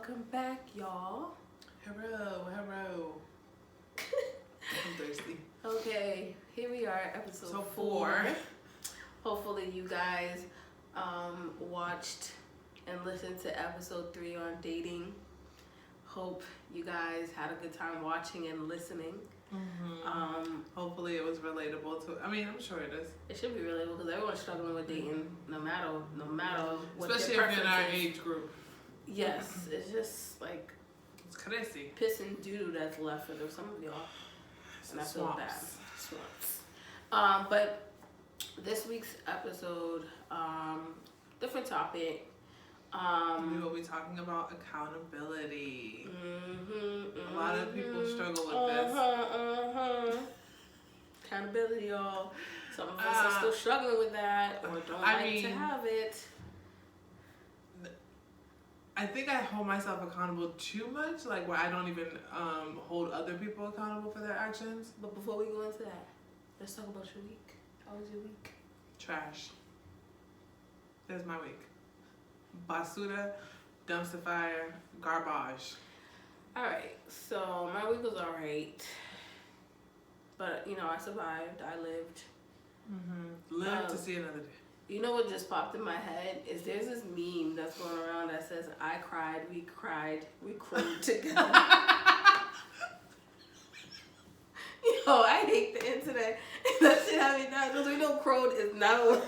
Welcome back, y'all. Hello. I'm thirsty. Okay, here we are, episode So 4. Hopefully you guys watched and listened to episode 3 on dating. Hope you guys had a good time watching and listening. Hopefully it was relatable to. I mean, I'm sure it is. It should be relatable because everyone's struggling with dating, no matter what. Especially their if you're in our preference is. age group. Yes, it's just like It's crazy. piss and doo that's left for some of y'all, and I feel bad. Swamps. But this week's episode, different topic. We will be talking about accountability. A lot of people struggle with this. Accountability, y'all. Some of us are still struggling with that, or don't like to have it. I think I hold myself accountable too much, like where I don't even hold other people accountable for their actions. But before we go into that, let's talk about your week. How was your week? Trash. There's my week. Basura, dumpster fire, garbage. Alright, so my week was alright. But, I survived. I lived. Live to see another day. You know what just popped in my head? Is there's this meme that's going around that says, I cried, we crowed together. I hate the internet. That shit had me down. Because we know crowed is not a word.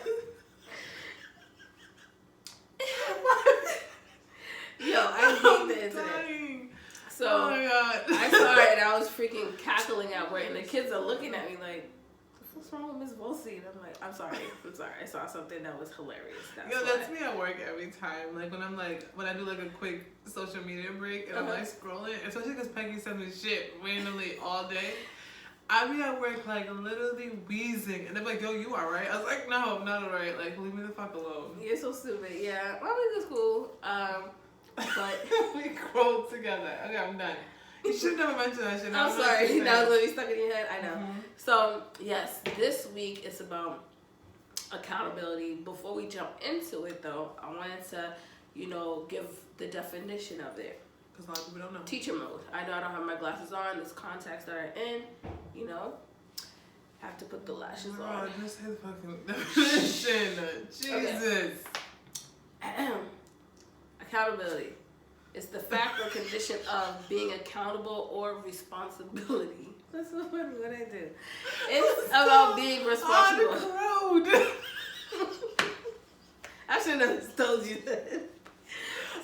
I hate the internet. Dying. So, oh my God. I saw it and I was freaking cackling at work. And the kids are looking at me like, what's wrong with Miss Volsey? And I'm like, I'm sorry. I saw something that was hilarious. That's me at work every time. Like when I do like a quick social media break and I'm like scrolling, especially because Peggy sends me shit randomly all day. I be at work like literally wheezing, and they're like, "Yo, you alright?" I was like, "No, I'm not alright. Like, leave me the fuck alone." You're so stupid. Yeah, my week was cool. But we crowed together. Okay, I'm done. You should never mention that shit. I'm sorry. That was literally stuck in your head. I know. So yes, this week is about accountability. Before we jump into it, though, I wanted to, give the definition of it. Because a lot of people don't know. Teacher mode. I know I don't have my glasses on. There's contacts that are in. Have to put the lashes on. Just his fucking definition. Jesus. Okay. Accountability. It's the fact or condition of being accountable or responsibility. That's what I do. It's about being responsible. On the road. I should have told you that.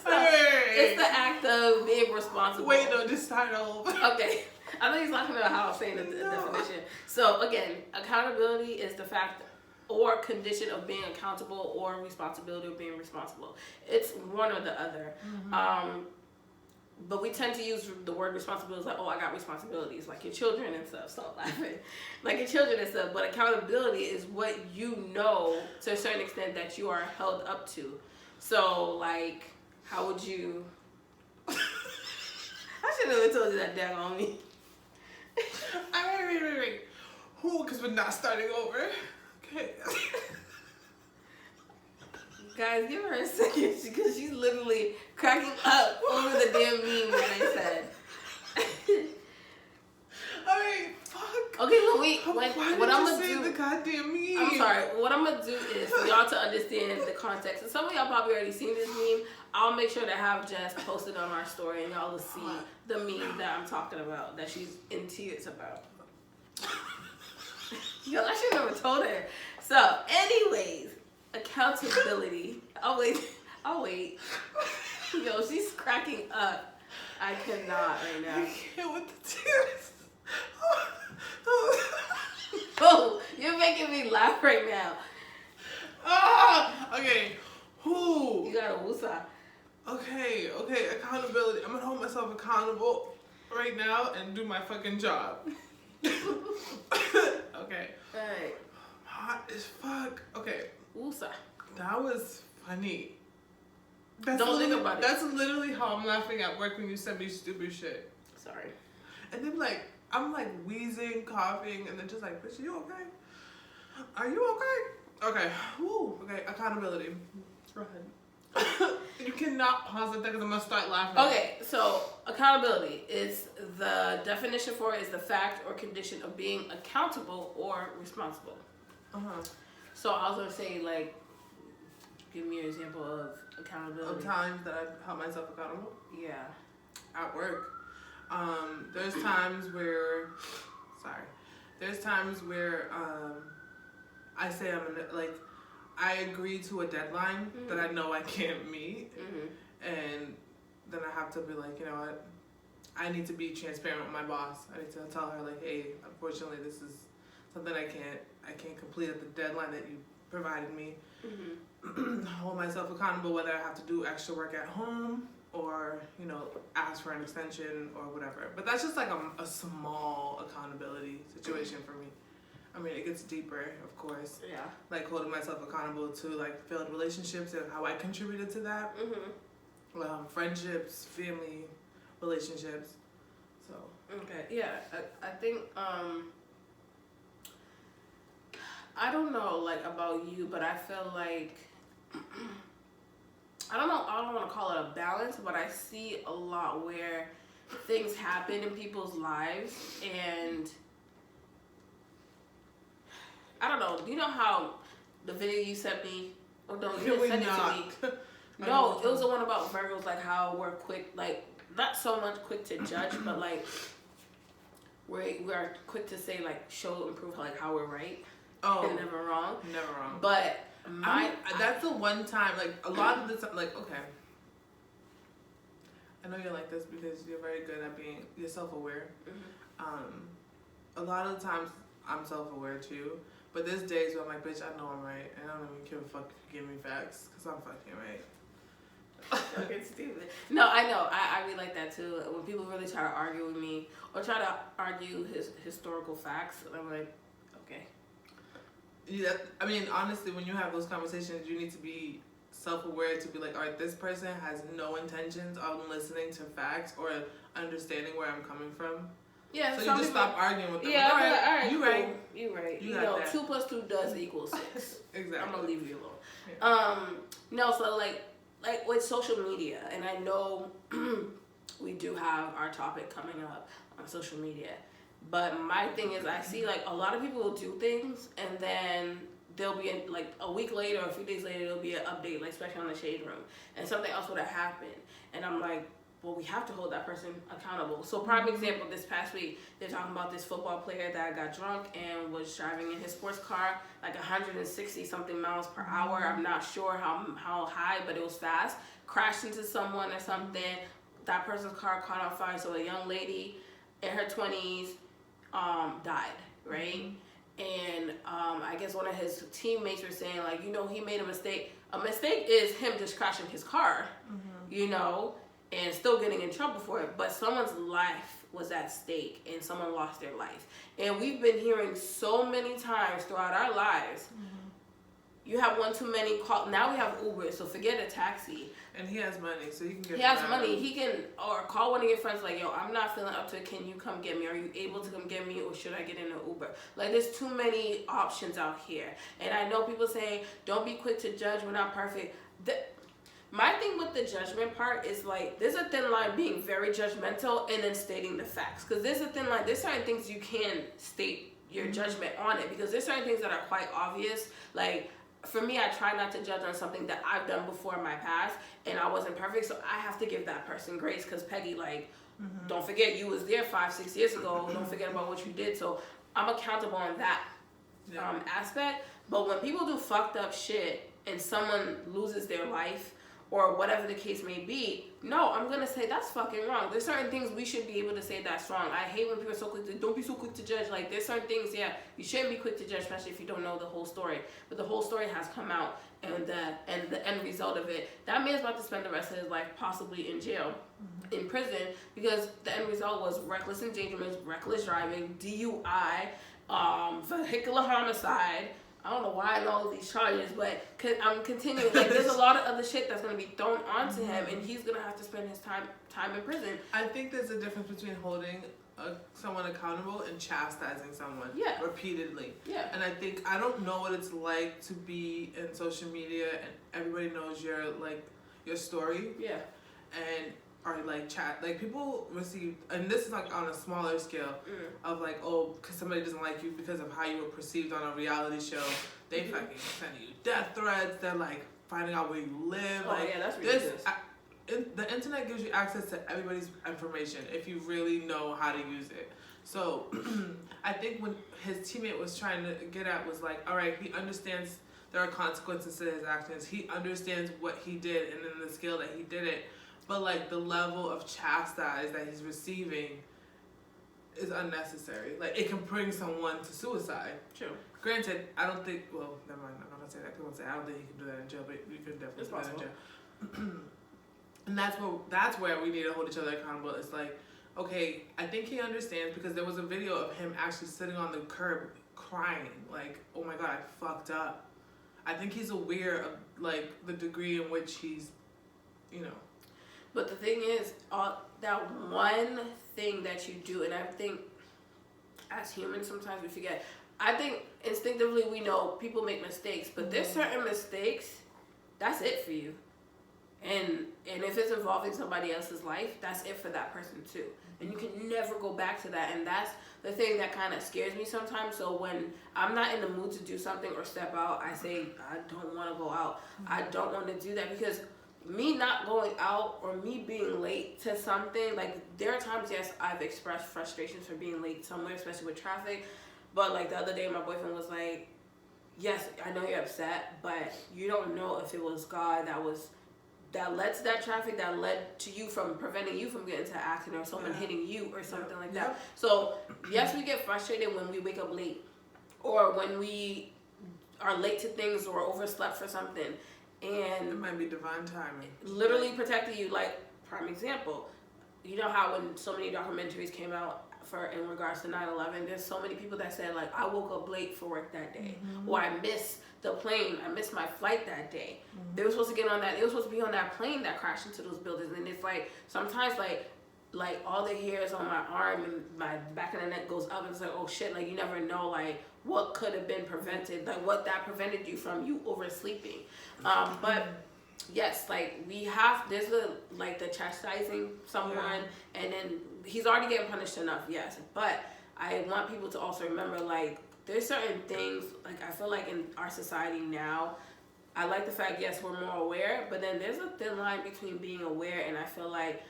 So, hey. It's the act of being responsible. Wait, no, just start over. Okay. I know he's talking about how I'm saying the definition. So, again, accountability is the fact or condition of being accountable or responsibility of being responsible. It's one or the other. But we tend to use the word responsibility like, I got responsibilities, like your children and stuff. Stop laughing. Like your children and stuff. But accountability is what you know to a certain extent that you are held up to. So, like, how would you... I should have told you that damn on me. Wait. Who? Because we're not starting over. Okay. Guys, give her a second because she's literally cracking up over the damn meme that I said. Alright, fuck. Okay, look, What I'm gonna do? The goddamn meme. I'm sorry. What I'm gonna do is for y'all to understand the context. And some of y'all probably already seen this meme. I'll make sure to have Jess posted on our story, and y'all will see the meme that I'm talking about, that she's in tears about. Yo, I should have never told her. So, anyways, accountability. I'll wait. Yo, she's cracking up. I cannot right now. I can't with the tears. Oh, you're making me laugh right now. Okay. Who? You got a woosah. Okay. Accountability. I'm gonna hold myself accountable right now and do my fucking job. Okay. Alright. Hot as fuck. Okay. Woosah. That was funny. Don't think about it. That's literally how I'm laughing at work when you send me stupid shit. Sorry. And then I'm like wheezing, coughing, and then just like, bitch, are you okay? Are you okay? Okay. Woo. Okay. Accountability. Go ahead. You cannot pause it because I'm gonna start laughing. Okay, so accountability is the definition for it is the fact or condition of being accountable or responsible. So I was gonna say, like, give me an example of accountability. Of times that I've held myself accountable. Yeah. At work, there's times where, I say I agree to a deadline that I know I can't meet, and then I have to be like, you know what, I need to be transparent with my boss. I need to tell her, like, hey, unfortunately, this is something I can't complete at the deadline that you provided me. Hold myself accountable, whether I have to do extra work at home or, you know, ask for an extension or whatever. But that's just like a small accountability situation for me. I mean, it gets deeper, of course. Yeah. Like holding myself accountable to like failed relationships and how I contributed to that. Friendships, family, relationships. So. Okay. Yeah. I think I don't know, like, about you, but I feel like I don't want to call it a balance, but I see a lot where things happen in people's lives, and I don't know. Do you know how the video you sent me? Oh no, you didn't send it to me. No, it was the one about Virgos, like how we're quick, like not so much quick to judge, but like we're quick to say, like, show and prove like how we're right. And never wrong. Never wrong. But that's the one time, like, a lot of the time, like, okay. I know you're like this because you're very good at you're self-aware. A lot of the times I'm self-aware too, but there's days where I'm like, bitch, I know I'm right, and I don't even give a fuck if you give me facts, because I'm fucking right. Fucking stupid. No, I know. I really like that too. When people really try to argue with me or try to argue historical facts, and I'm like, okay. Yeah, I mean, honestly, when you have those conversations, you need to be self-aware to be like, all right, this person has no intentions of listening to facts or understanding where I'm coming from. Yeah. So you just stop arguing with them. Yeah, like, all right, you cool. right. You right. You You got know, that. 2 + 2 does equal 6. Exactly. I'm gonna leave you alone. Yeah. No, so like with social media, and I know we do have our topic coming up on social media. But my thing is, I see like a lot of people will do things, and then there'll be like a week later or a few days later, there'll be an update, like especially on the Shade Room, and something else would have happened, and I'm like, well, we have to hold that person accountable. So prime example, this past week, they're talking about this football player that got drunk and was driving in his sports car like 160 something miles per hour. I'm not sure how high, but it was fast. Crashed into someone or something. That person's car caught on fire. So a young lady in her 20s died, right? And I guess one of his teammates were saying, like, you know, he made a mistake. A mistake is him just crashing his car, you know, and still getting in trouble for it. But someone's life was at stake, and someone lost their life. And we've been hearing so many times throughout our lives, you have one too many call. Now we have Uber, so forget a taxi. And he has money, so he can get. He has money. He can, or call one of your friends like, yo, I'm not feeling up to it. Can you come get me? Are you able to come get me, or should I get in an Uber? Like, there's too many options out here. And I know people saying, don't be quick to judge. We're not perfect. My thing with the judgment part is, like, there's a thin line being very judgmental and then stating the facts. Because there's a thin line. There's certain things you can state your judgment on it, because there's certain things that are quite obvious. Like, for me, I try not to judge on something that I've done before in my past, and I wasn't perfect, so I have to give that person grace, because Peggy, like, don't forget you was there 5-6 years ago. Don't forget about what you did. So I'm accountable on that aspect. But when people do fucked up shit and someone loses their life or whatever the case may be, no, I'm gonna say that's fucking wrong. There's certain things we should be able to say that's wrong. I hate when people are so quick to, don't be so quick to judge. Like, there's certain things, you shouldn't be quick to judge, especially if you don't know the whole story. But the whole story has come out, and the end result of it, that man's about to spend the rest of his life possibly in jail, in prison, because the end result was reckless endangerment, reckless driving, DUI, vehicular homicide. I don't know why I know all of these charges, but I'm continuing. Like, there's a lot of other shit that's going to be thrown onto him, and he's going to have to spend his time in prison. I think there's a difference between holding someone accountable and chastising someone repeatedly. Yeah. And I don't know what it's like to be in social media and everybody knows you're, like, your story. Yeah. And are like chat, like people receive, and this is like on a smaller scale of like, oh, because somebody doesn't like you because of how you were perceived on a reality show, they fucking sending you death threats. They're like finding out where you live. Oh like, yeah, that's ridiculous. The internet gives you access to everybody's information if you really know how to use it. So I think when his teammate was trying to get at was like, all right, he understands there are consequences to his actions. He understands what he did and then the scale that he did it. But like the level of chastise that he's receiving is unnecessary. Like it can bring someone to suicide. True. Granted, I don't think. Well, never mind. I'm not gonna say that. I won't say I don't think he can do that in jail, but you could definitely do that in jail. And that's where we need to hold each other accountable. It's like, okay, I think he understands because there was a video of him actually sitting on the curb crying, like, oh my god, I fucked up. I think he's aware of like the degree in which he's, you know. But the thing is, that one thing that you do, and I think as humans sometimes we forget. I think instinctively we know people make mistakes, but there's certain mistakes, that's it for you. And if it's involving somebody else's life, that's it for that person too. And you can never go back to that. And that's the thing that kind of scares me sometimes. So when I'm not in the mood to do something or step out, I say, I don't want to go out. I don't want to do that because me not going out or me being late to something, like there are times, yes, I've expressed frustrations for being late somewhere, especially with traffic. But like the other day, my boyfriend was like, yes, I know you're upset, but you don't know if it was God that led to that traffic, that led to you from preventing you from getting to an accident or someone hitting you or something like that. So yes, we get frustrated when we wake up late or when we are late to things or overslept for something. And it might be divine timing. Literally protecting you. Like, prime example, you know how when so many documentaries came out in regards to 9/11, there's so many people that said like, I woke up late for work that day, or I missed the plane, I missed my flight that day. They were supposed to get on that. They were supposed to be on that plane that crashed into those buildings, and it's like sometimes like all the hairs on my arm and my back of the neck goes up, and it's like, oh shit, like you never know like what could have been prevented, like what that prevented you from you oversleeping. But yes, like there's the chastising someone, and then he's already getting punished enough, yes. But I want people to also remember, like, there's certain things, like I feel like in our society now, I like the fact, yes, we're more aware, but then there's a thin line between being aware and I feel like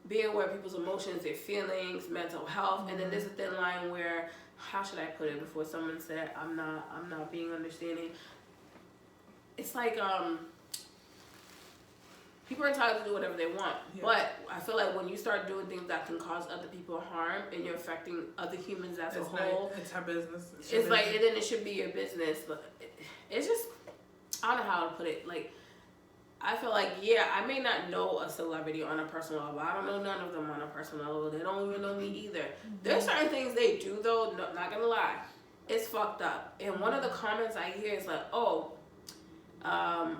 being aware of people's emotions, their feelings, mental health, and then there's a thin line where, how should I put it before someone said I'm not being understanding. It's like people are entitled to do whatever they want, but I feel like when you start doing things that can cause other people harm and you're affecting other humans as a whole, it's her business. It's like, and then it should be your business. But it's just, I don't know how to put it. Like, I feel like, yeah, I may not know a celebrity on a personal level. I don't know none of them on a personal level. They don't even know me either. There's certain things they do though. No, not gonna lie, it's fucked up. And one of the comments I hear is like, oh.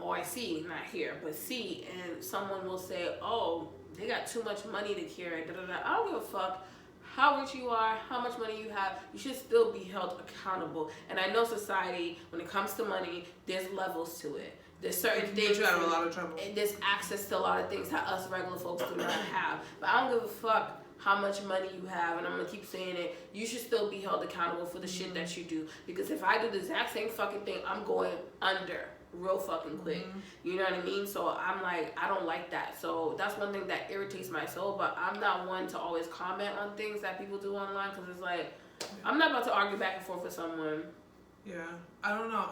Or I see, not here, but see, and someone will say, oh, they got too much money to carry, da da da. I don't give a fuck how rich you are, how much money you have, you should still be held accountable. And I know society, when it comes to money, there's levels to it. There's certain things, you out of a lot of trouble. And there's access to a lot of things that us regular folks do not have. But I don't give a fuck how much money you have, and I'm gonna keep saying it, you should still be held accountable for the shit that you do. Because if I do the exact same fucking thing, I'm going under real fucking quick. You know what I mean? So I'm like, I don't like that. So that's one thing that irritates my soul, but I'm not one to always comment on things that people do online, because it's like, I'm not about to argue back and forth with someone. Yeah, I don't know.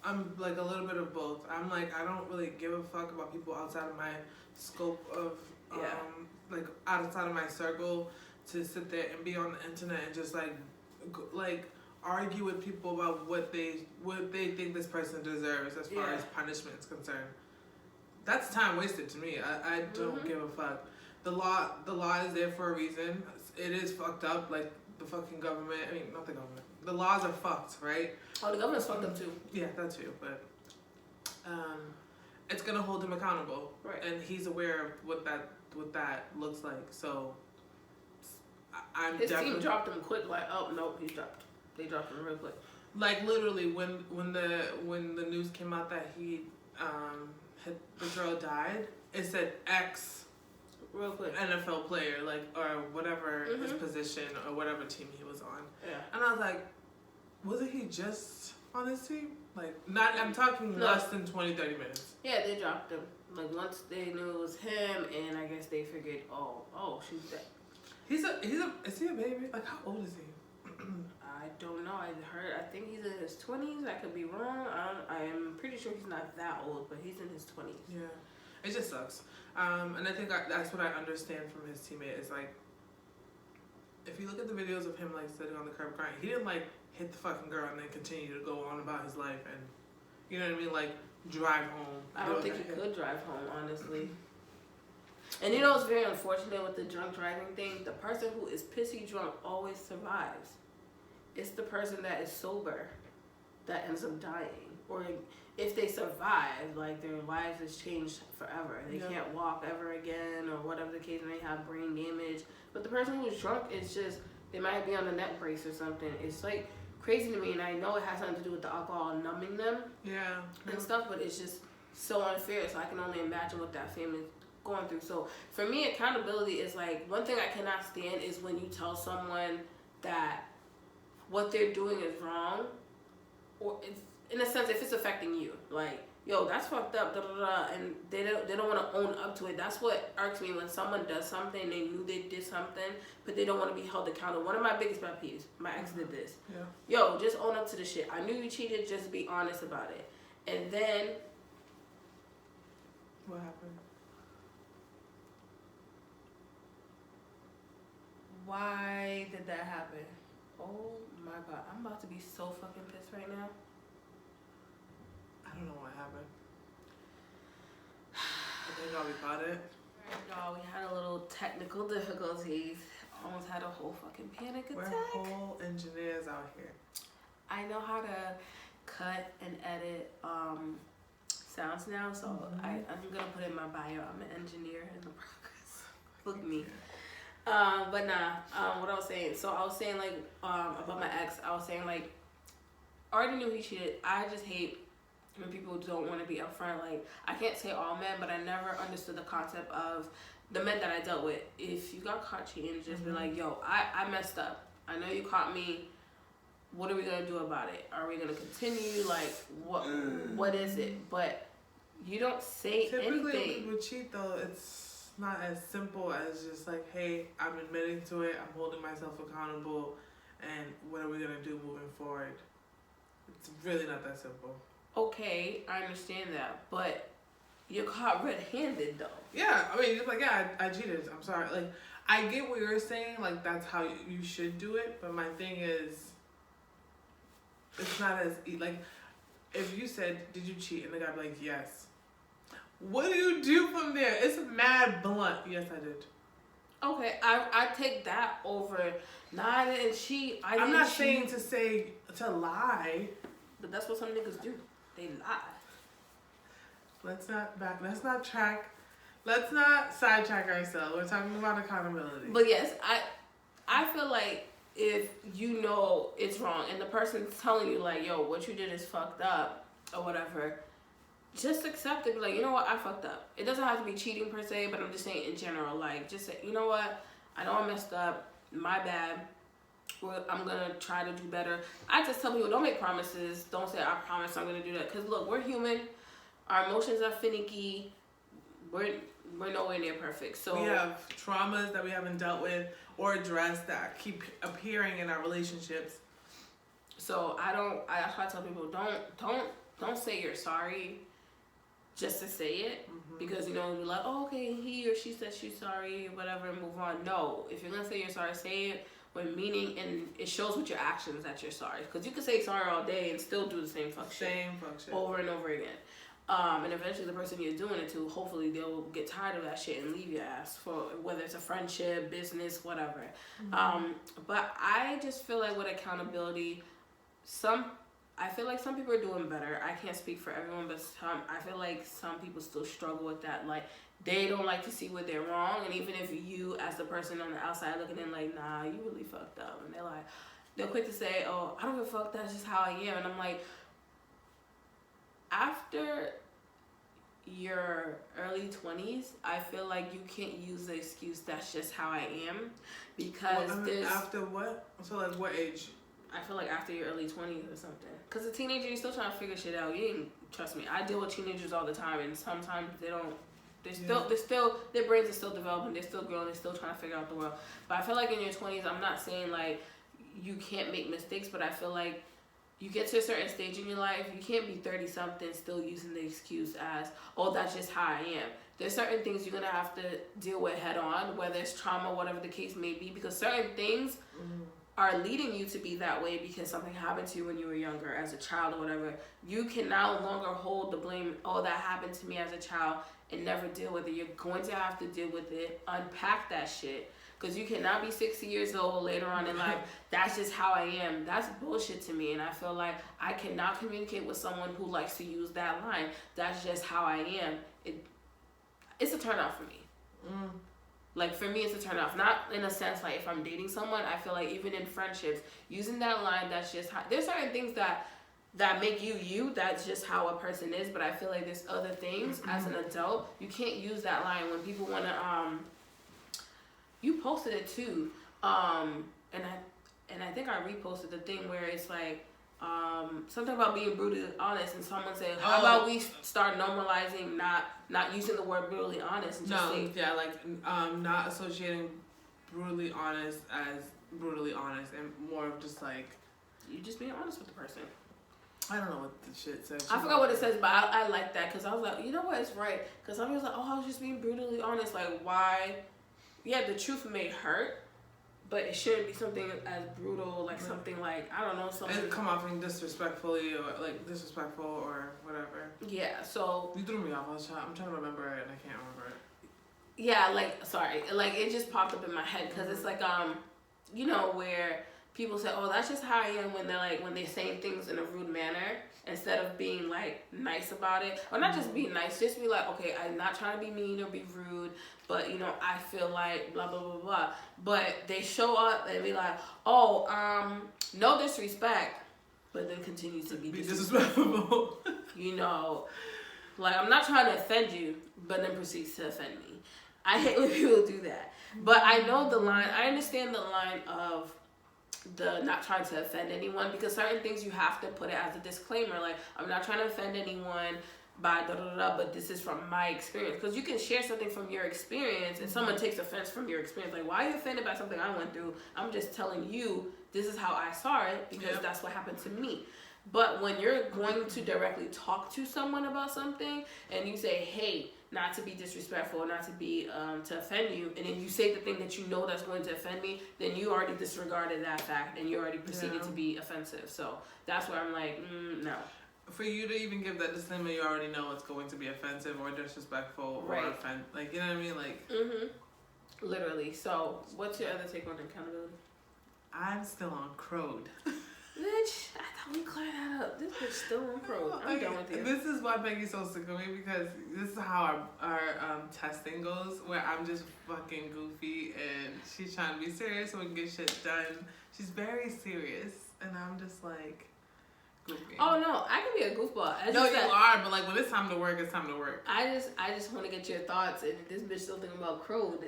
I'm like a little bit of both. I'm like, I don't really give a fuck about people outside of my scope of like outside of my circle to sit there and be on the internet and just like argue with people about what they think this person deserves as far as punishment is concerned. That's time wasted to me. I don't give a fuck. The law is there for a reason. It is fucked up, like the fucking government. I mean, not the government. The laws are fucked, right? Oh, the government's fucked up too. Yeah, that too. But it's gonna hold him accountable, right? And he's aware of what that looks like. So his team dropped him quick. Like, oh nope, he's dropped. They dropped him real quick. Like literally, when the news came out that he the girl died, it said X Real quick. NFL player, like, or whatever his position or whatever team he was on. Yeah. And I was like, wasn't he just on his team? Like, not, I'm talking less than 20, 30 minutes. Yeah, they dropped him. Like, once they knew it was him, and I guess they figured, oh, she's dead. Is he a baby? Like, how old is he? I don't know. I think he's in his 20s. I could be wrong. I'm pretty sure he's not that old, but he's in his 20s. Yeah. It just sucks. And I think that's what I understand from his teammate is, like, if you look at the videos of him, like, sitting on the curb crying, he didn't, like, hit the fucking girl and then continue to go on about his life and, you know what I mean, like, drive home. I don't think he could drive home, honestly. And you know what's very unfortunate with the drunk driving thing? The person who is pissy drunk always survives. It's the person that is sober that ends up dying. Or if they survive, like, their lives has changed forever. They can't walk ever again or whatever the case, and they have brain damage. But the person who's drunk is just, they might be on a neck brace or something. It's, like, crazy to me, and I know it has something to do with the alcohol numbing them and stuff, but it's just so unfair. So I can only imagine what that family's going through. So for me, accountability is, like, one thing I cannot stand is when you tell someone that what they're doing is wrong, or it's, in a sense, if it's affecting you, like, yo, that's fucked up, da da da, and they don't want to own up to it. That's what irks me when someone does something, they knew they did something, but they don't want to be held accountable. One of my biggest pet peeves, my ex did this. Yeah. Yo, just own up to the shit. I knew you cheated, just be honest about it. And then, what happened? Why did that happen? Oh my god, I'm about to be so fucking pissed right now. I don't know what happened. I think we got it. Y'all, we had a little technical difficulties. Almost had a whole fucking panic attack. We're whole engineers out here. I know how to cut and edit sounds now, so I'm gonna put in my bio. I'm an engineer in the progress. Look me. But nah, what I was saying. So I was saying, like, about my ex, I was saying, like, I already knew he cheated. I just hate when people don't want to be upfront. Like, I can't say all men, but I never understood the concept of the men that I dealt with. If you got caught cheating, just be like, yo, I messed up. I know you caught me. What are we gonna do about it? Are we gonna continue? Like, what is it? But you don't say anything. Typically, when people cheat, though, it's not as simple as just like, hey, I'm admitting to it. I'm holding myself accountable, and what are we gonna do moving forward? It's really not that simple. Okay, I understand that, but you're caught red-handed, though. Yeah, I mean, just like, yeah, I cheated. I'm sorry. Like, I get what you're saying. Like, that's how you should do it. But my thing is, it's not as, like, if you said, did you cheat? And the guy be like, yes. What do you do from there? It's mad blunt. Yes, I did. Okay, I take that over. Nah, I didn't cheat. I'm not saying to lie. But that's what some niggas do. They lie. Let's not sidetrack ourselves. We're talking about accountability. But yes, I feel like if you know it's wrong and the person's telling you, like, yo, what you did is fucked up or whatever, just accept it. Be like, you know what, I fucked up. It doesn't have to be cheating per se, but I'm just saying in general. Like, just say, you know what, I know I messed up. My bad. I'm gonna try to do better. I just tell people, don't make promises. Don't say, I promise I'm gonna do that. Because look, we're human. Our emotions are finicky. We're nowhere near perfect. So we have traumas that we haven't dealt with or addressed that keep appearing in our relationships. So I try to tell people, don't say you're sorry just to say it. Because, you know, you're like, oh, okay, he or she said she's sorry, whatever, and move on. No, if you're gonna say you're sorry, say it with meaning, and it shows with your actions that you're sorry. Because you can say sorry all day and still do the same fuck shit over and over again. And eventually the person you're doing it to, hopefully they'll get tired of that shit and leave your ass, for whether it's a friendship, business, whatever. But I just feel like with accountability, I feel like some people are doing better. I can't speak for everyone, but I feel like some people still struggle with that. Like, they don't like to see where they're wrong, and even if you, as the person on the outside looking in, like, nah, you really fucked up, and they're quick to say, oh, I don't give a fuck, that's just how I am. And I'm like, after your early 20s, I feel like you can't use the excuse that's just how I am, because there's after what? So like what age? I feel like after your early 20s or something. Because a teenager, you're still trying to figure shit out. You ain't, trust me, I deal with teenagers all the time, and sometimes they're still, their brains are still developing, they're still growing, they're still trying to figure out the world. But I feel like in your 20s, I'm not saying like you can't make mistakes, but I feel like you get to a certain stage in your life, you can't be 30 something still using the excuse as, oh, that's just how I am. There's certain things you're gonna have to deal with head on, whether it's trauma, whatever the case may be, because certain things are leading you to be that way because something happened to you when you were younger, as a child or whatever. You can no longer hold the blame, oh, that happened to me as a child, and never deal with it. You're going to have to deal with it, unpack that shit. Because you cannot be 60 years old later on in life, that's just how I am. That's bullshit to me. And I feel like I cannot communicate with someone who likes to use that line, that's just how I am. It's a turn off for me. Like, for me, it's a turn off. Not in a sense, like, if I'm dating someone, I feel like even in friendships, using that line, that's just how... There's certain things that make you you, that's just how a person is. But I feel like there's other things, as an adult, you can't use that line when people want to... You posted it too, and I think I reposted the thing where it's like something about being brutally honest, and someone said, "How about we start normalizing not using the word brutally honest?" And just not associating brutally honest as brutally honest, and more of just like you just being honest with the person. I don't know what the shit says. I forgot what it says, but I like that because I was like, you know what, it's right. Because I was like, oh, I was just being brutally honest. Like, why? Yeah, the truth may hurt, but it shouldn't be something as brutal, like something like, I don't know, something... It come off disrespectfully or like disrespectful or whatever. Yeah, so... You threw me off. I'm trying to remember it and I can't remember it. Yeah, like, sorry. Like, it just popped up in my head because it's like, you know, where people say, oh, that's just how I am when they're like, when they're saying things in a rude manner instead of being like nice about it. Or not just be nice, just be like, okay, I'm not trying to be mean or be rude, but, you know, I feel like blah, blah, blah, blah. But they show up and be like, oh, no disrespect, but then continue to be disrespectful. You know, like, I'm not trying to offend you, but then proceeds to offend me. I hate when people do that. But I know the line, I understand the line of the not trying to offend anyone, because certain things you have to put it as a disclaimer, like, I'm not trying to offend anyone by da-da-da-da, but this is from my experience. Because you can share something from your experience and someone takes offense from your experience. Like, why are you offended by something I went through? I'm just telling you this is how I saw it because that's what happened to me. But when you're going to directly talk to someone about something and you say, hey, not to be disrespectful, not to be to offend you, and then you say the thing that you know that's going to offend me, then you already disregarded that fact and you already proceeded to be offensive. So that's where I'm like, no. For you to even give that disclaimer, you already know it's going to be offensive or disrespectful or offend. Like, you know what I mean? Like, literally. So, what's your other take on accountability? I'm still on crowed. Bitch, I thought we cleared that up. This bitch still on crowed. I'm done with you. This is why Peggy's so sick of me, because this is how our testing goes, where I'm just fucking goofy and she's trying to be serious so we can get shit done. She's very serious, and I'm just like. Goofy. Oh no, I can be a goofball. No, you are, but like when it's time to work, it's time to work. I just want to get your thoughts, and this bitch still thinking about crowed.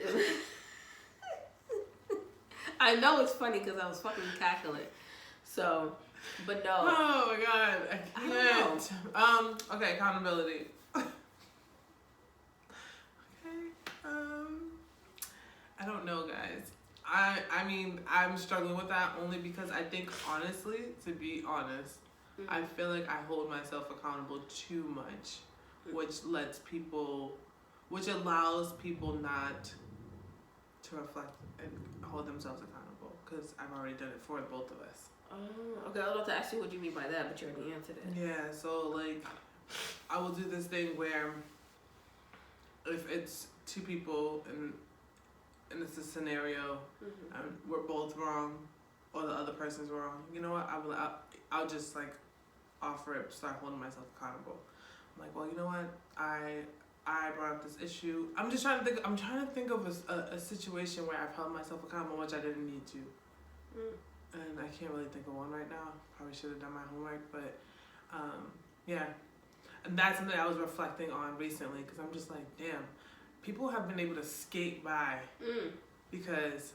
I know it's funny because I was fucking cackling. So, but no. Oh my god, I can't. Okay, accountability. Okay, I don't know, guys. I mean, I'm struggling with that only because I think, honestly, to be honest, I feel like I hold myself accountable too much, which allows people not to reflect and hold themselves accountable, because I've already done it for both of us. Oh, okay. I was about to ask you what you mean by that, but you already answered it. Yeah, so like, I will do this thing where if it's two people and it's a scenario, we're both wrong, or the other person's wrong. You know what? I'll just like offer it, start holding myself accountable. I'm like, well, you know what? I brought up this issue. I'm trying to think of a situation where I've held myself accountable, which I didn't need to. And I can't really think of one right now. Probably should have done my homework, but yeah. And that's something I was reflecting on recently because I'm just like, damn, people have been able to skate by because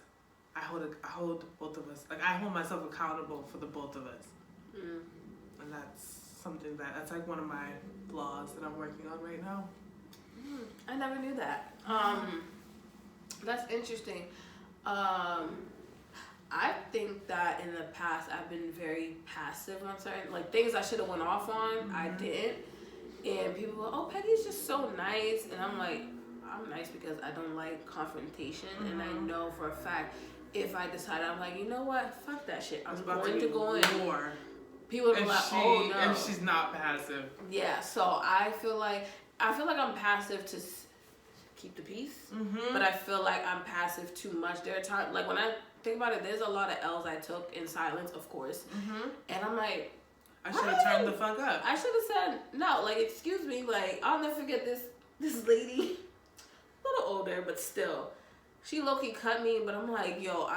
I hold both of us, like I hold myself accountable for the both of us. And that's something that's like one of my flaws that I'm working on right now. I never knew that. That's interesting. I think that in the past I've been very passive on certain like things I should have went off on. I didn't, and people were, "Oh, Peggy's just so nice," and I'm like, I'm nice because I don't like confrontation, and I know for a fact if I decide I'm like, you know what, fuck that shit, I'm going to go in. War. People are like, oh no, if she's not passive. Yeah, so I feel like I'm passive to keep the peace, but I feel like I'm passive too much. There are times like when I think about it, there's a lot of L's I took in silence, of course, and I'm like, I should have turned the fuck up. I should have said no, like excuse me, like I'll never forget this lady, a little older, but still, she low-key cut me, but I'm like, yo,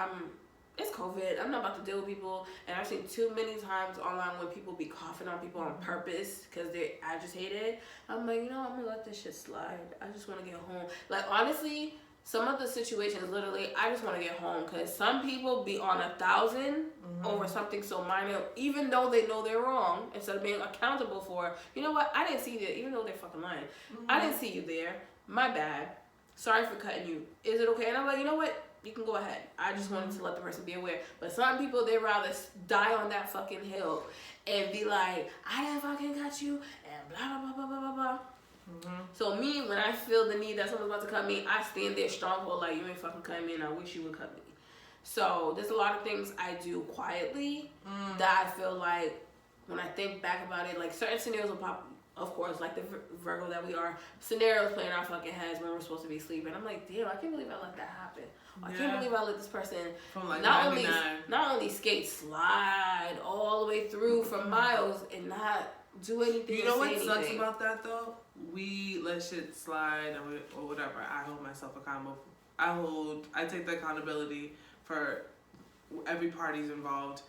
it's COVID. I'm not about to deal with people. And I've seen too many times online when people be coughing on people on purpose because they're agitated. I'm like, you know, I'm gonna let this shit slide. I just want to get home. Like, honestly, some of the situations, literally, I just want to get home because some people be on 1,000 over something so minor, even though they know they're wrong, instead of being accountable for, you know what, I didn't see you there, even though they're fucking lying. I didn't see you there. My bad. Sorry for cutting you. Is it okay? And I'm like, you know what? You can go ahead. I just wanted to let the person be aware. But some people, they rather die on that fucking hill and be like, I didn't fucking cut you, and blah, blah, blah, blah, blah, blah. So me, when I feel the need that someone's about to cut me, I stand there stronghold like, you ain't fucking cut me, and I wish you would cut me. So there's a lot of things I do quietly that I feel like, when I think back about it, like certain scenarios will pop. Of course, like the Virgo that we are, scenarios playing our fucking heads when we're supposed to be sleeping. I'm like, damn, I can't believe I let that happen. I can't believe I let this person from like not only skate slide all the way through for miles and not do anything. You know what sucks about that though? We let shit slide or whatever. I hold myself accountable. I take the accountability for every party's involved.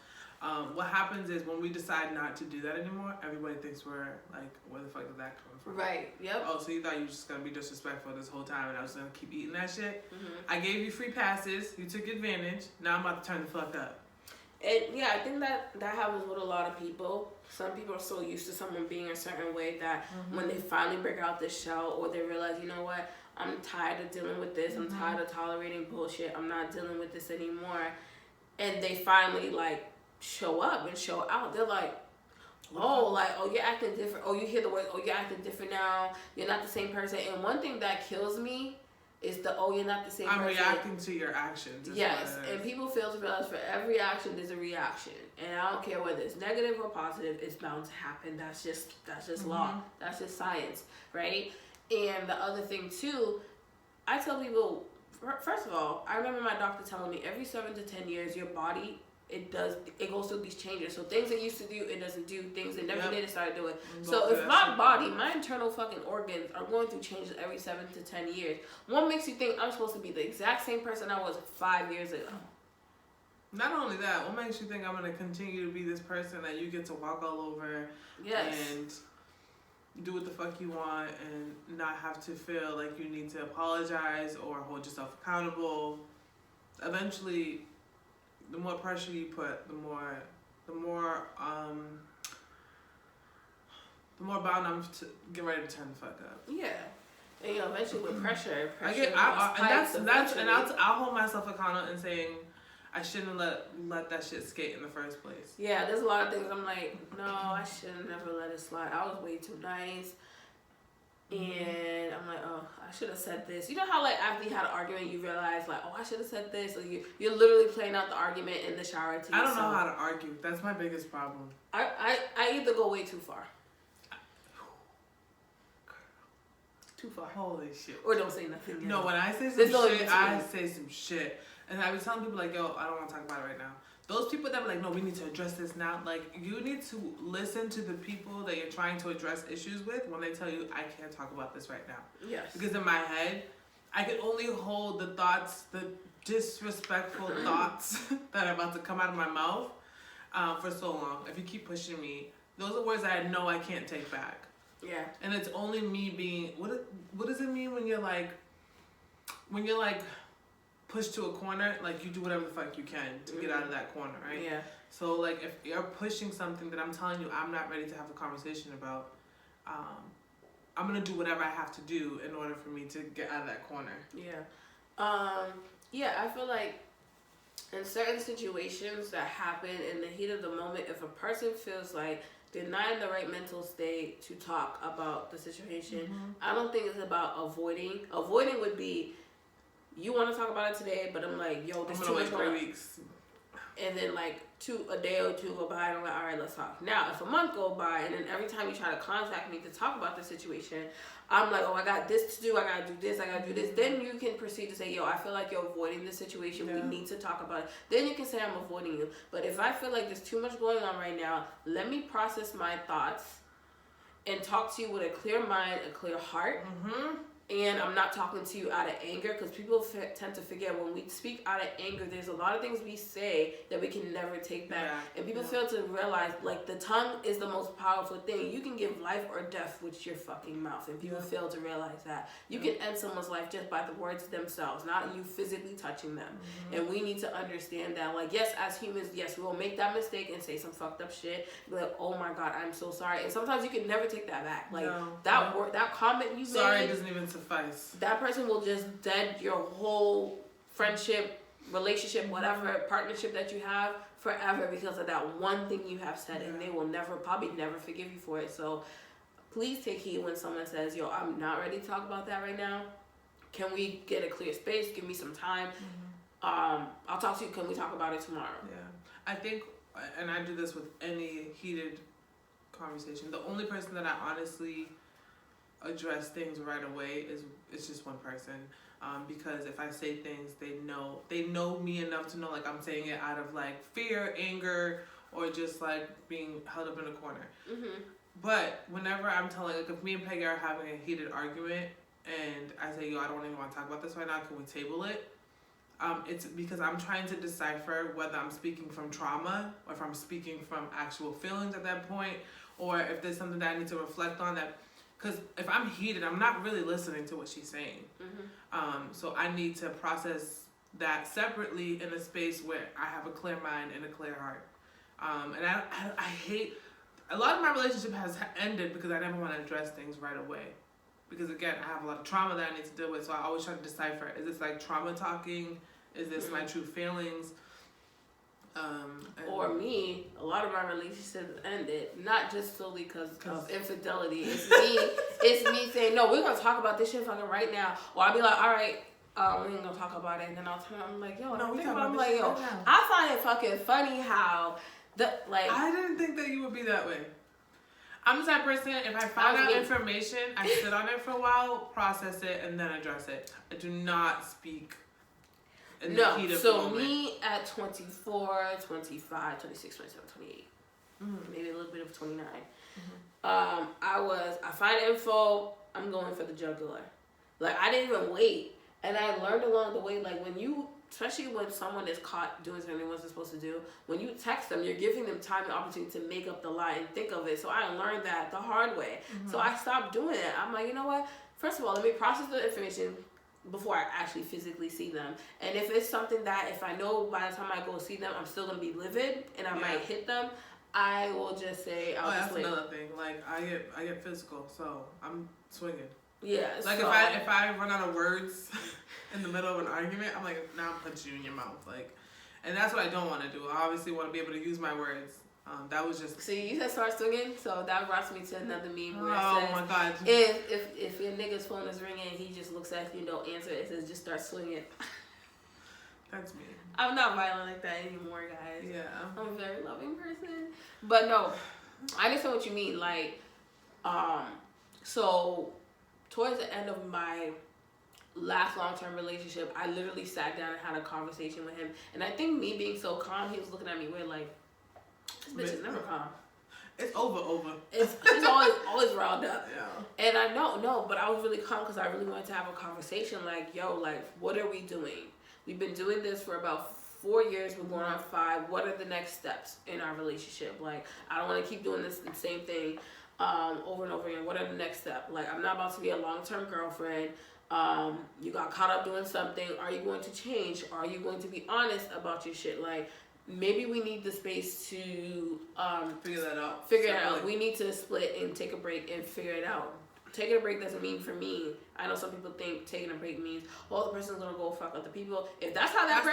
What happens is when we decide not to do that anymore, everybody thinks we're like, where the fuck did that come from? Right, yep. Oh, so you thought you were just gonna be disrespectful this whole time and I was gonna keep eating that shit? I gave you free passes, you took advantage, now I'm about to turn the fuck up. And yeah, I think that happens with a lot of people. Some people are so used to someone being a certain way that when they finally break out this shell or they realize, you know what, I'm tired of dealing with this, I'm tired of tolerating bullshit, I'm not dealing with this anymore, and they finally like show up and show out, they're like, oh, you're acting different, oh, you hear the word, oh, you're acting different now, you're not the same person. And one thing that kills me is you're not the same person. I'm reacting to your actions. Yes, and people fail to realize for every action there's a reaction, and I don't care whether it's negative or positive, it's bound to happen. That's just law. That's just science, right? And the other thing too, I tell people, first of all, I remember my doctor telling me every 7 to 10 years your body, it goes through these changes. So things it used to do, it doesn't do. Things it never did, it started doing. So if my body, my internal fucking organs are going through changes every 7 to 10 years, what makes you think I'm supposed to be the exact same person I was 5 years ago? Not only that, what makes you think I'm going to continue to be this person that you get to walk all over and do what the fuck you want and not have to feel like you need to apologize or hold yourself accountable? Eventually, the more pressure you put, the more bound I'm to get ready to turn the fuck up. Yeah, and eventually with pressure I'll hold myself accountable and saying I shouldn't let that shit skate in the first place. Yeah, there's a lot of things I'm like, no, I should have never let it slide. I was way too nice. And I'm like, oh, I should have said this. You know how like after you had an argument, you realize like, oh, I should have said this. Or you're literally playing out the argument in the shower. I don't know how to argue. That's my biggest problem. I either go way too far. Too far. Holy shit. Or don't say nothing. Yet. No, when I say some shit, I say some shit. And I was telling people like, yo, I don't want to talk about it right now. Those people that were like, no, we need to address this now. Like, you need to listen to the people that you're trying to address issues with when they tell you, I can't talk about this right now. Yes. Because in my head, I can only hold the thoughts, the disrespectful thoughts that are about to come out of my mouth for so long. If you keep pushing me, those are words that I know I can't take back. Yeah. And it's only me being, what does it mean when you're like pushed to a corner? Like, you do whatever the fuck you can to get out of that corner, right? Yeah. So, like, if you're pushing something that I'm telling you I'm not ready to have a conversation about, I'm gonna do whatever I have to do in order for me to get out of that corner. Yeah. Yeah, I feel like in certain situations that happen in the heat of the moment, if a person feels like they're not in the right mental state to talk about the situation, I don't think it's about avoiding. Avoiding would be, you want to talk about it today, but I'm like, yo, there's too much going on. 3 weeks. And then like a day or two go by, and I'm like, all right, let's talk. Now, if a month go by, and then every time you try to contact me to talk about the situation, I'm like, oh, I got this to do, I gotta do this, I gotta do this. Then you can proceed to say, yo, I feel like you're avoiding the situation. We need to talk about it. Then you can say I'm avoiding you. But if I feel like there's too much going on right now, let me process my thoughts and talk to you with a clear mind, a clear heart. And I'm not talking to you out of anger, because people tend to forget when we speak out of anger, there's a lot of things we say that we can never take back. And people fail to realize, like, the tongue is the most powerful thing. You can give life or death with your fucking mouth, and people fail to realize that. You can end someone's life just by the words themselves, not you physically touching them. And we need to understand that, like, yes, as humans, yes, we will make that mistake and say some fucked up shit. Be like, oh my God, I'm so sorry. And sometimes you can never take that back. Like, that word, that comment you made. Sorry doesn't even suffice. That person will just dead your whole friendship, relationship, whatever partnership that you have forever because of that one thing you have said, and they will probably never forgive you for it. So please take heed when someone says, yo, I'm not ready to talk about that right now. Can we get a clear space? Give me some time. I'll talk to you. Can we talk about it tomorrow? Yeah. I think, and I do this with any heated conversation, the only person that I honestly address things right away is just one person, because if I say things, they know me enough to know, like, I'm saying it out of like fear, anger, or just like being held up in a corner. But whenever I'm telling, like, if me and Peggy are having a heated argument and I say, yo, I don't even want to talk about this right now, can we table it? It's because I'm trying to decipher whether I'm speaking from trauma or if I'm speaking from actual feelings at that point, or if there's something that I need to reflect on that. Because if I'm heated, I'm not really listening to what she's saying. So I need to process that separately in a space where I have a clear mind and a clear heart. And I hate, a lot of my relationship has ended because I never want to address things right away. Because again, I have a lot of trauma that I need to deal with. So I always try to decipher, is this like trauma talking? Is this my true feelings? Or me, a lot of my relationships ended not just solely because of infidelity. It's me saying, no, we're gonna talk about this shit fucking right now. Or I'll be like, all right, we ain't gonna talk about it, and then I'm like, yo, I find it fucking funny how I didn't think that you would be that way. I'm the type of person, if I find out information, I sit on it for a while, process it, and then address it. I do not speak in the heat of the moment. Me at 24, 25, 26, 27, 28, maybe a little bit of 29, I find info, I'm going for the jugular. Like, I didn't even wait. And I learned along the way, like, when you, especially when someone is caught doing something they wasn't supposed to do, when you text them, you're giving them time and opportunity to make up the lie and think of it. So I learned that the hard way. So I stopped doing it. I'm like, you know what? First of all, let me process the information before I actually physically see them. And if it's something that, if I know by the time I go see them, I'm still going to be livid and I might hit them, I will just say, that's another thing. Like, I get physical, so I'm swinging. Yeah. Like, so, if I run out of words in the middle of an argument, I'm like, now I'm punching you in your mouth. Like, and that's what I don't want to do. I obviously want to be able to use my words. That was just. See, you said start swinging, so that brought me to another meme where it says, my God. If your nigga's phone is ringing and he just looks at you and don't answer, it says just start swinging. That's me. I'm not violent like that anymore, guys. Yeah. I'm a very loving person. But no, I understand what you mean. Like, so towards the end of my last long-term relationship, I literally sat down and had a conversation with him. And I think me being so calm, he was looking at me weird like, this bitch is never calm. It's over. She's always riled up. Yeah. And I know, but I was really calm because I really wanted to have a conversation like, yo, like, what are we doing? We've been doing this for about 4 years. We're going on 5. What are the next steps in our relationship? Like, I don't want to keep doing this the same thing. over and over again. What are the next step? Like, I'm not about to be a long-term girlfriend. You got caught up doing something. Are you going to change? Are you going to be honest about your shit? Like, maybe we need the space to figure that out. Figure it out. We need to split and take a break and figure it out. Taking a break doesn't mean, for me, I know some people think taking a break means, well, the person's gonna go fuck other people. If that's how that's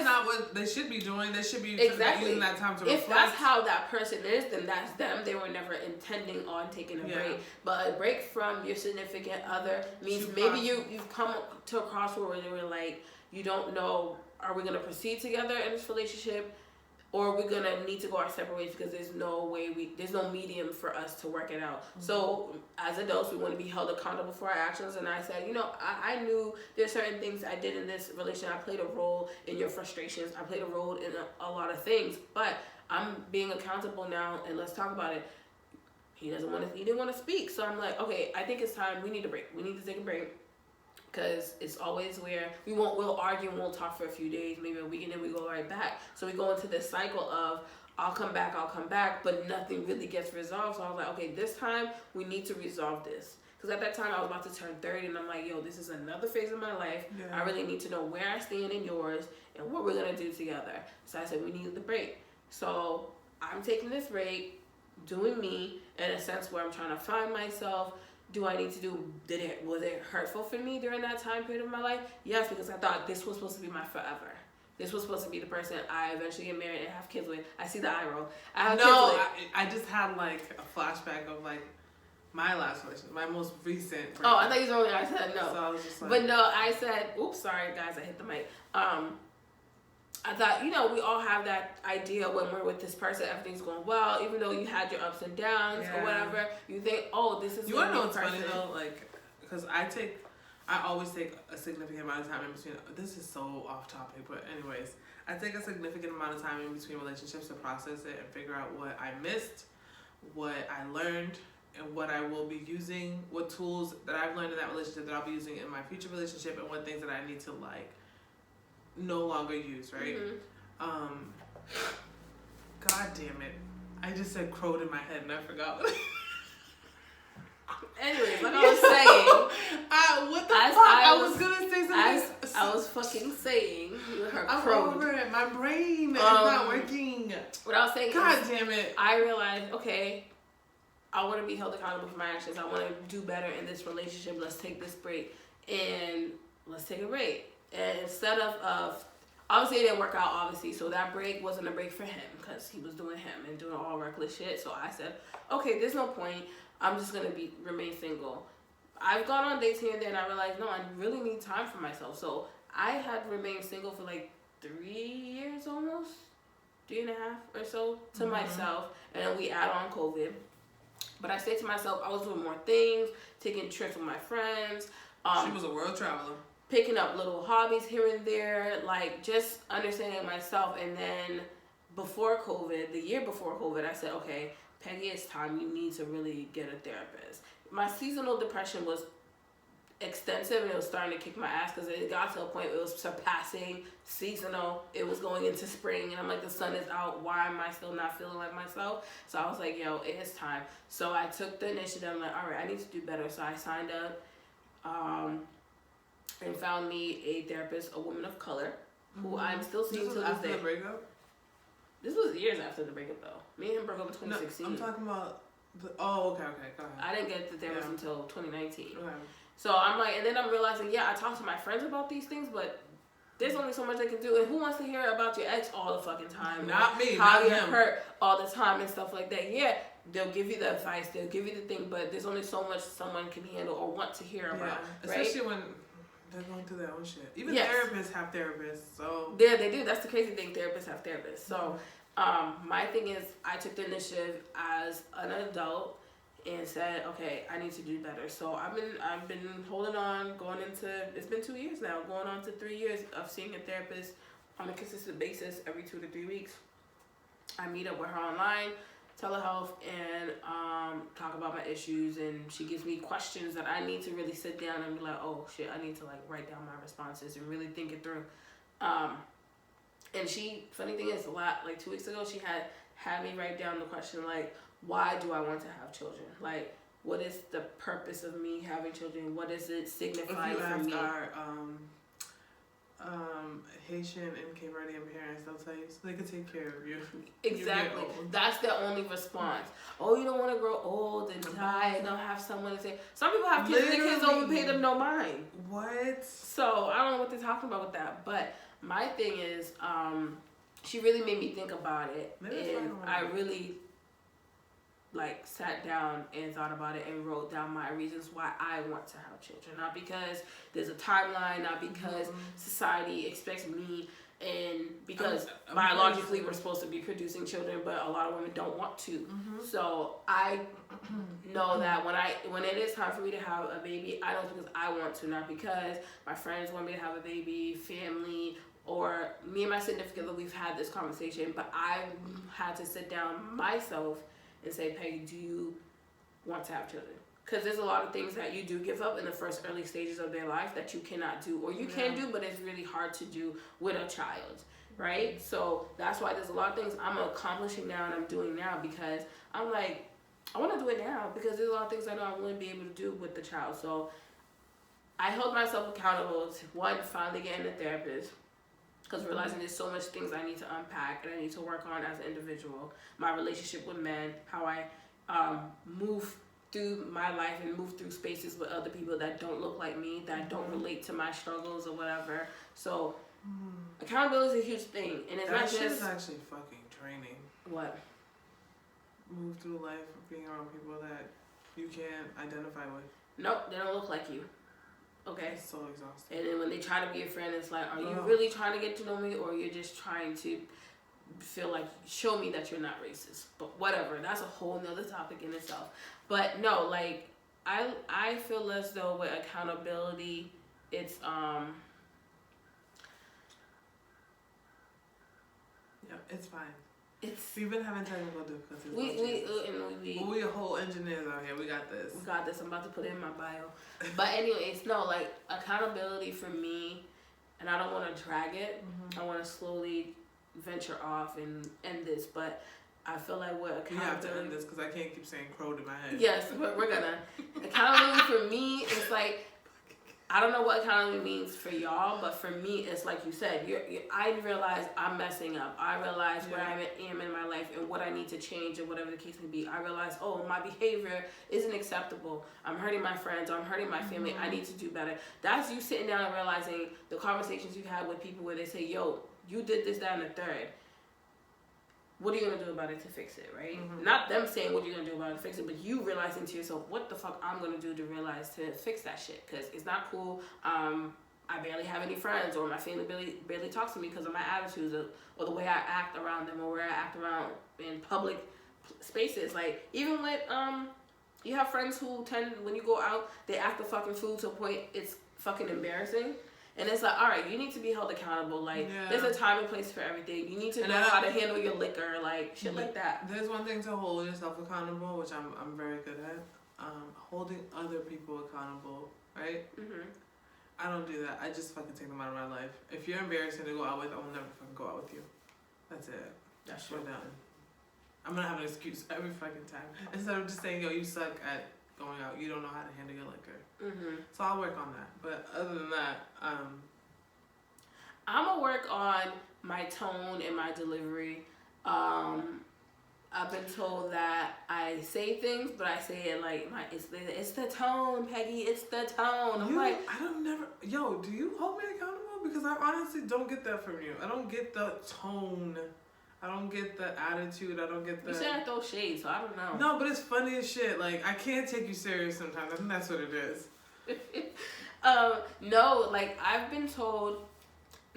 not what they should be doing. They should be using that time to reflect. If that's how that person is, then that's them. They were never intending on taking a break. But a break from your significant other means maybe you've come to a crossroad where they were like, you don't know, are we gonna proceed together in this relationship? Or we're gonna need to go our separate ways because there's no medium for us to work it out. Mm-hmm. So as adults, we want to be held accountable for our actions. And I said, I knew there's certain things I did in this relationship. I played a role in your frustrations. I played a role in a lot of things. But I'm being accountable now, and let's talk about it. He didn't want to speak. So I'm like, okay, I think it's time. We need a break. We need to take a break. Because it's always where we'll argue and we'll talk for a few days, maybe a week, and then we go right back. So we go into this cycle of I'll come back, but nothing really gets resolved. So I was like, okay, this time we need to resolve this. Because at that time I was about to turn 30, and I'm like, yo, this is another phase of my life. Yeah. I really need to know where I stand in yours and what we're going to do together. So I said, we need the break. So I'm taking this break, doing me in a sense where I'm trying to find myself. Do I need to do, was it hurtful for me during that time period of my life? Yes, because I thought this was supposed to be my forever. This was supposed to be the person I eventually get married and have kids with. I see the eye roll. I just had like a flashback of like my last relationship, my most recent. Oh, I thought you were only, I said no. So I was just like, but no, I said, oops, sorry guys, I hit the mic. I thought, we all have that idea when we're with this person, everything's going well, even though you had your ups and downs or whatever. You think, oh, this is. You want to know what's funny though, like, because I always take a significant amount of time in between. This is so off topic, but anyways, I take a significant amount of time in between relationships to process it and figure out what I missed, what I learned, and what I will be using, what tools that I've learned in that relationship that I'll be using in my future relationship, and what things that I need to like no longer use, right? Mm-hmm. God damn it. I just said crowed in my head and I forgot. Anyways, like I was saying. What the fuck? I was gonna say something. I was fucking saying. I'm over it. My brain is not working. What I was saying God damn it. I realized, okay, I want to be held accountable for my actions. I want to do better in this relationship. Let's take this break. And let's take a break. And instead of obviously it didn't work out, obviously, so that break wasn't a break for him because he was doing him and doing all reckless shit. So I said, okay, there's no point. I'm just gonna remain single. I've gone on dates here and there, and I realized, no, I really need time for myself. So I had remained single for like 3 years almost, 3.5 or so to myself, and then we add on COVID. But I stayed to myself. I was doing more things, taking trips with my friends. She was a world traveler. Picking up little hobbies here and there, like just understanding myself. And then the year before COVID, I said, okay, Peggy, it's time. You need to really get a therapist. My seasonal depression was extensive and it was starting to kick my ass because it got to a point where it was surpassing seasonal. It was going into spring and I'm like, the sun is out. Why am I still not feeling like myself? So I was like, yo, it is time. So I took the initiative. I'm like, all right, I need to do better. So I signed up. And found me a therapist, a woman of color, who I'm still seeing to this day. After the breakup? This was years after the breakup, though. Me and him broke up in 2016. No, I'm talking about. Okay, go ahead. I didn't get the therapist until 2019. Okay. So I'm like, and then I'm realizing, I talk to my friends about these things, but there's only so much they can do. And who wants to hear about your ex all the fucking time? Not me. How you're him. hurt all the time and stuff like that. Yeah. They'll give you the advice, they'll give you the thing, but there's only so much someone can handle or want to hear about. Right? Especially when they're going through their own shit. Even therapists have therapists, so. Yeah, they do. That's the crazy thing. Therapists have therapists. So, my thing is, I took the initiative as an adult and said, okay, I need to do better. So I've been holding on, it's been 2 years now, going on to 3 years of seeing a therapist on a consistent basis every 2 to 3 weeks. I meet up with her online, telehealth, and talk about my issues, and she gives me questions that I need to really sit down and be like, oh shit, I need to like write down my responses and really think it through. And funny thing is, like 2 weeks ago, she had me write down the question like, why do I want to have children? Like, what is the purpose of me having children? What does it signify for me? If you ask our Haitian and Cape Verdean parents, they'll tell you so they can take care of you. Exactly. That's their only response. Oh, you don't want to grow old and die and not have someone to say. Some people have kids and the kids don't pay them no mind. What? So I don't know what they're talking about with that. But my thing is, she really made me think about it, and I really like sat down and thought about it and wrote down my reasons why I want to have children. Not because there's a timeline, not because society expects me, and because biologically we're supposed to be producing children, but a lot of women don't want to. So I know that when it is time for me to have a baby, I don't because I want to, not because my friends want me to have a baby, family, or me and my significant other, we've had this conversation, but I had to sit down myself and say, Peggy, do you want to have children? Because there's a lot of things that you do give up in the first early stages of their life that you cannot do, or you can do, but it's really hard to do with a child, right? So that's why there's a lot of things I'm accomplishing now and I'm doing now, because I'm like, I want to do it now because there's a lot of things I know I wouldn't be able to do with the child. So I held myself accountable to, one, finally getting a therapist, because realizing there's so much things I need to unpack and I need to work on as an individual. My relationship with men, how I move through my life and move through spaces with other people that don't look like me, that don't relate to my struggles or whatever. So accountability is a huge thing, and it's that not shit just is actually fucking draining. What? Move through life being around people that you can't identify with. Nope, they don't look like you. Okay. It's so exhausting. And then when they try to be a friend, it's like, are you really trying to get to know me, or you're just trying to feel like, show me that you're not racist? But whatever, that's a whole nother topic in itself. But no, like, I feel as though with accountability, it's yeah, it's fine. We've been having technical difficulties. We a whole engineers out here. We got this. We got this. I'm about to put it in my bio. But anyways, no, like, accountability for me, and I don't want to drag it. I want to slowly venture off and end this, but I feel like what accountability. You have to end this because I can't keep saying crowed in my head. Yes, but we're gonna. Accountability for me is like, I don't know what accountability means for y'all, but for me, it's like you said. I realize I'm messing up. I realize where I am in my life and what I need to change and whatever the case may be. I realize, oh, my behavior isn't acceptable. I'm hurting my friends. Or I'm hurting my family. I need to do better. That's you sitting down and realizing the conversations you had with people where they say, yo, you did this, that, and the third. What are you going to do about it to fix it, right? Not them saying what you're going to do about it to fix it, but you realizing to yourself, what the fuck I'm going to do to realize to fix that shit, because it's not cool. I barely have any friends, or my family barely talks to me because of my attitudes, or the way I act around them, or where I act around in public spaces. Like, even with, you have friends who tend, when you go out, they act a fucking fool to a point it's fucking embarrassing. And it's like, all right, you need to be held accountable. Like, there's a time and place for everything. You need to know how to handle your liquor, like, shit like that. There's one thing to hold yourself accountable, which I'm very good at. Holding other people accountable, right? I don't do that. I just fucking take them out of my life. If you're embarrassing to go out with, I will never fucking go out with you. That's it. That's true. We're done. I'm gonna have an excuse every fucking time. Instead of just saying, yo, you suck at going out. You don't know how to handle your liquor. So I'll work on that. But other than that, I'm gonna work on my tone and my delivery. I've been told that I say things, but I say it like it's the tone, Peggy. It's the tone. I'm like, Yo, do you hold me accountable? Because I honestly don't get that from you. I don't get the tone. I don't get the attitude. I don't get the. You said I throw shade, so I don't know. No, but it's funny as shit. Like, I can't take you serious sometimes. I think that's what it is. No, like, I've been told.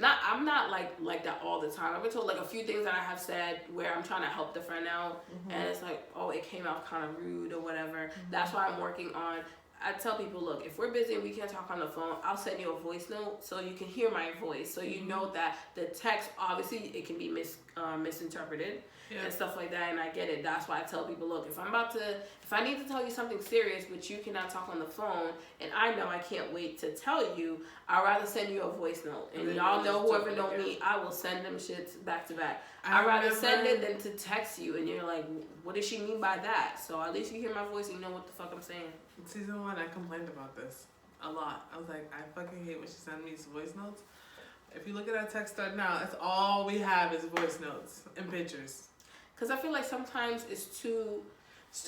I'm not like that all the time. I've been told like a few things that I have said where I'm trying to help the friend out, and it's like, oh, it came out kind of rude or whatever. That's why I'm working on. I tell people, look, if we're busy and we can't talk on the phone, I'll send you a voice note so you can hear my voice. So you know that the text, obviously, it can be misinterpreted and stuff like that. And I get it. That's why I tell people, look, if I need to tell you something serious, but you cannot talk on the phone, and I know I can't wait to tell you, I'd rather send you a voice note. And y'all know, whoever know me, I will send them shits back to back. I'd rather send it than to text you, and you're like, what does she mean by that? So at least you hear my voice and you know what the fuck I'm saying. In season 1, I complained about this a lot. I was like, I fucking hate when she sends me these voice notes. If you look at our text thread now, that's all we have is voice notes and pictures. Because I feel like sometimes it's too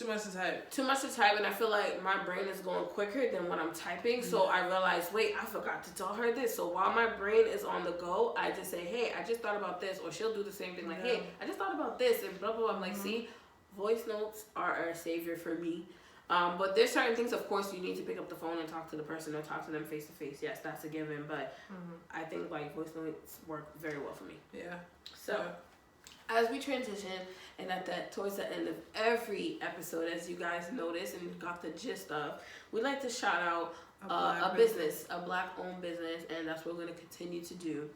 much to type. Too much to type, and I feel like my brain is going quicker than when I'm typing. So I realize, wait, I forgot to tell her this. So while my brain is on the go, I just say, hey, I just thought about this. Or she'll do the same thing, like, hey, I just thought about this, and blah, blah, blah. I'm like, see, voice notes are a savior for me. But there's certain things, of course, you need to pick up the phone and talk to the person or talk to them face to face. Yes, that's a given. But I think, like, voice notes work very well for me. Yeah. So as we transition, and towards the end of every episode, as you guys noticed and got the gist of, we like to shout out a business, a Black-owned business, and that's what we're going to continue to do.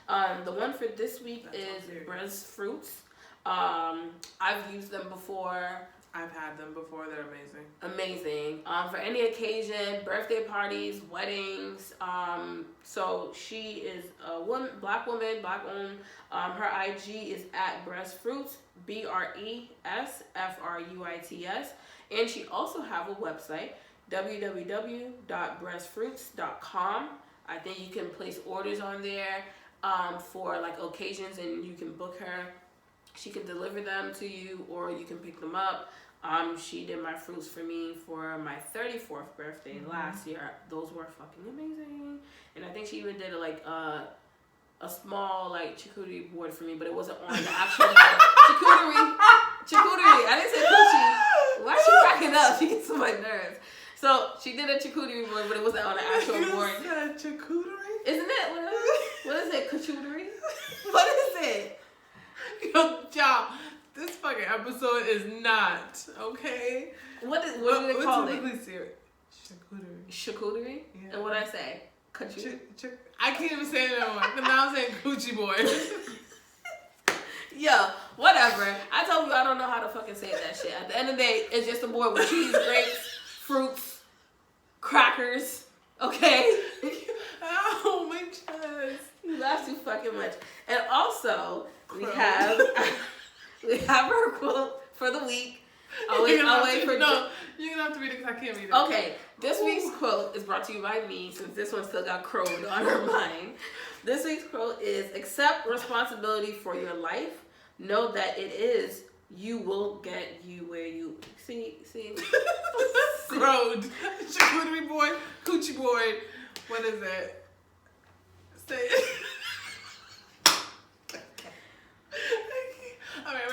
The one for this week is Brez Fruits. I've used them before. I've had them before. They're amazing. Amazing. For any occasion, birthday parties, weddings. So she is a Black woman, Black-owned. Her IG is at Brezfruits, BRESFRUITS. And she also have a website, www.brezfruits.com. I think you can place orders on there for like occasions, and you can book her. She can deliver them to you, or you can pick them up. She did my fruits for me for my 34th birthday last year. Those were fucking amazing. And I think she even did a small like charcuterie board for me, but it wasn't on the actual charcuterie. Charcuterie. I didn't say coochie. Why is she cracking up? She gets on my nerves. So she did a charcuterie board, but it wasn't on the actual board. You said charcuterie? Isn't it? What is it? Charcuterie? What is it? Yo, y'all, this fucking episode is not, okay? What do they call it? Charcuterie. Charcuterie? Yeah. And what I say? I can't even say it anymore, because now I'm saying coochie boy. Yo, whatever. I told you I don't know how to fucking say that shit. At the end of the day, it's just a board with cheese, grapes, fruits, crackers, okay? Oh, my chest. You laugh too fucking much. And also, we have our quote for the week. You're gonna have to read it because I can't read it. Okay, this week's quote is brought to you by me, since this one still got crowed on her mind. This week's quote is, accept responsibility for your life. Know that it is you will get you where you see. Crowed. Charcuterie boy, coochie boy. What is it? Say it.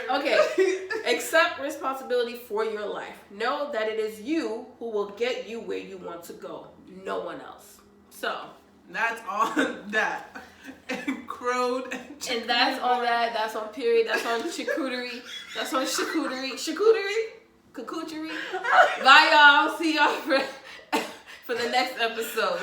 Okay, accept responsibility for your life. Know that it is you who will get you where you want to go. No one else. So that's on that. And crowed. And that's on that. That's on period. That's on charcuterie. That's on charcuterie. Charcuterie. Bye, y'all. See y'all for the next episode.